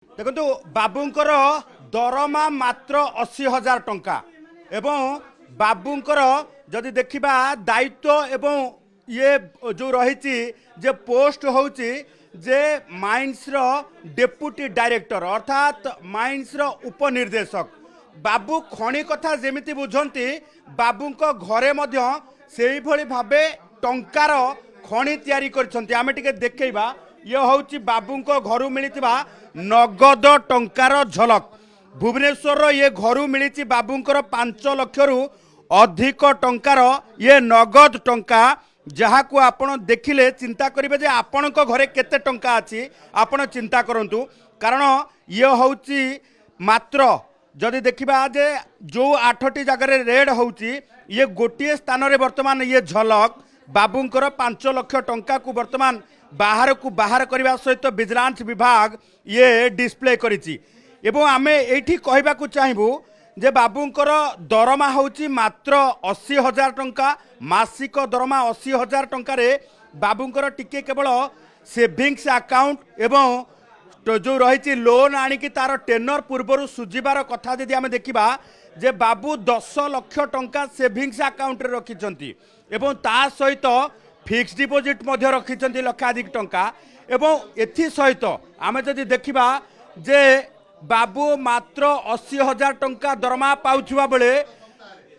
देखु बाबूंकर दरमा मात्र 80,000 टंका एवं बाबूंकर जदि देखा दायित्व एवं ये जो रही जे पोस्ट होची जे माइंस रो डेप्यूटी डायरेक्टर अर्थात माइंस रो उपनिर्देशक बाबू खणी कथा जेमिति बुझंती बाबूंको घरे मध्य सेही भली भाबे टंकार खणी तयारी करछंती। आमे टिके देखैबा ये होची बाबूंको घरु मिलितिबा नगद टंकार झलक। भुवनेश्वर ये घरु मिली बाबूंकर 5 लाख रु अधिक टंकार ये नगद टंका जहाँ को आपण देखिले चिंता करिबे जे आपणको घरे केते टंका अछि आपण चिंता करंतु कारण ये होची मात्र जदि देखिबा जे जो 8टी जगह रेड होची ये गोटे स्थान रे वर्तमान ये झलक बाबूंकर 5 लाख टंका को वर्तमान बाहर करने सहित विजिलेंस विभाग ये डिस्प्ले करिछि। एवं आमे एठी कहबा को चाहबू जे बाबूंकर दरमा होची मात्र 80,000 टंका मासिक दरमा 80,000 टंका रे बाबूंकर टिके केवल सेविंग्स अकाउंट एवं तो जो रही लोन आणिकी तार टेनर पूर्वर सुझिबार कथा जदि आमे देखिबा जे बाबू 10 लाख टंका सेविंग्स अकाउंट रे रखिछंती एवं ता सहित फिक्स डिपोजिट मध्य रखिछंती लक्षाधिक टंका एवं एथि सहित आमे जदि देखिबा जे बाबू मात्र 80,000 टंका दरमा पाउछुवा बेले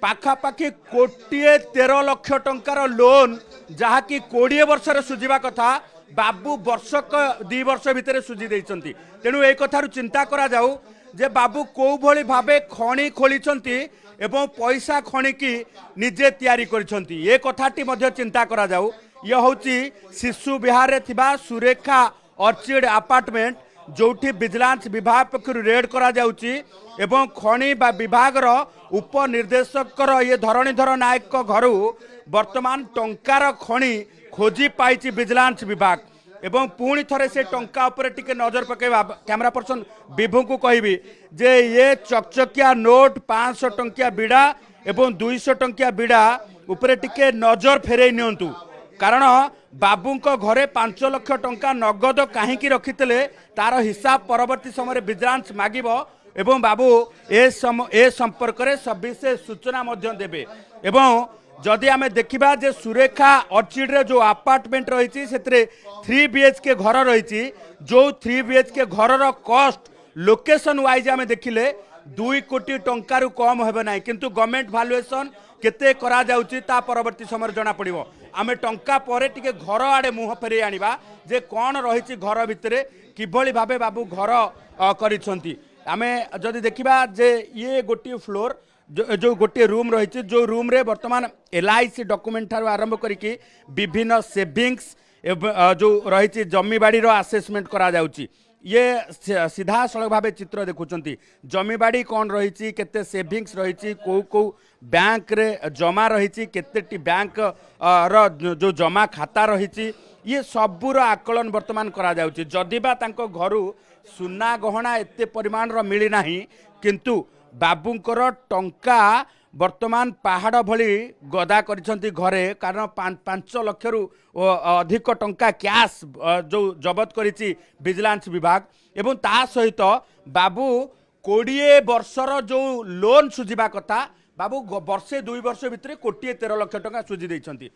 पाखापाखि 1.13 लाख टंकार लोन जहाँकि 20 वर्ष सुझिबा कथा बाबू वर्षक 2 वर्ष भितर सुझी देइछंती। तेणु ए कथारु चिंता करा जाऊ जे बाबू को भली भाबे खणी खोलिछंती एवं पैसा खणी की निजे तैयारी करिछंती ए कथाटी मध्य चिंता करा जाऊ। ये होची शिशु विहार रे थिबा सुरेखा ऑर्चिड अपार्टमेंट जोठी विजिलेंस विभाग पक्षर रेड करा जाउची एवं खणी बा विभाग रो उपनिर्देशक ये धरणीधर नायक घरु वर्तमान टंकार खणी खोजी पाइची विजिलेंस विभाग एवं पुणी थरे से टंका उपरे टिके नजर पकेबा कैमरा पर्सन विभू को कहबी जे ये चकचकिया नोट 500 टंकिया बिड़ा एवं 200 टंकिया बिड़ा उपरे टिके नजर फेरई नियंतु कारण बाबूंको घरे 5 लाख टंका नगद काहींकी रखितले तार हिसाब परवर्ती समय विजिलेंस मागिबो एवं बाबू ए संपर्क रे सविशेष सूचना मध्य देबे। एवं जदि आमे देखिबा जे सुरेखा ऑर्चिड रे जो अपार्टमेंट रही से 3 BHK घर रही जो 3 BHK घर रो कॉस्ट लोकेशन वाइज आमे देखिले 2 कोटी टंकार कम हेबे नाही किंतु गवर्नमेंट वैल्यूएशन केते करा जाउची ता परवर्ती समय जना पड़िबो। आमे टंका परे टिके घर आड़े मुह फेरे आनिबा जे कोन रही घर भितरे किभली भाबे बाबू घर करिसंती। आमे जदि देखिबा जे ये गोटी फ्लोर जो गोटे रूम रही जो रूम रे वर्तमान LIC डॉक्यूमेंट ठार आरंभ करिकी विभिन्न सेविंग्स जो रही जमी बाड़ी रो असेसमेंट करा जाउची। ये सीधा सड़क भाव चित्र देखुंती जमी बाड़ी कौन रही केते सेविंग्स रही को बैंक रे जमा रही केते बैंक जो जमा खाता रही ये सबूर आकलन वर्तमान करा जाउची। जदिबा तांको घरु सुना गहना एते परिमाण रो मिली नाही किंतु बाबूंकर टंका वर्तमान पहाड़ भली गदा करिसंती घरे कारण 5 लाख रु अधिक टंका कैश जो जबत करिछि विजिलेंस विभाग एवं ता सहित बाबू 20 वर्षर जो लोन सुझिबा कथा बाबू वर्षे 2 वर्ष भितर 1.13 लाख टंका सुझी देइछंती।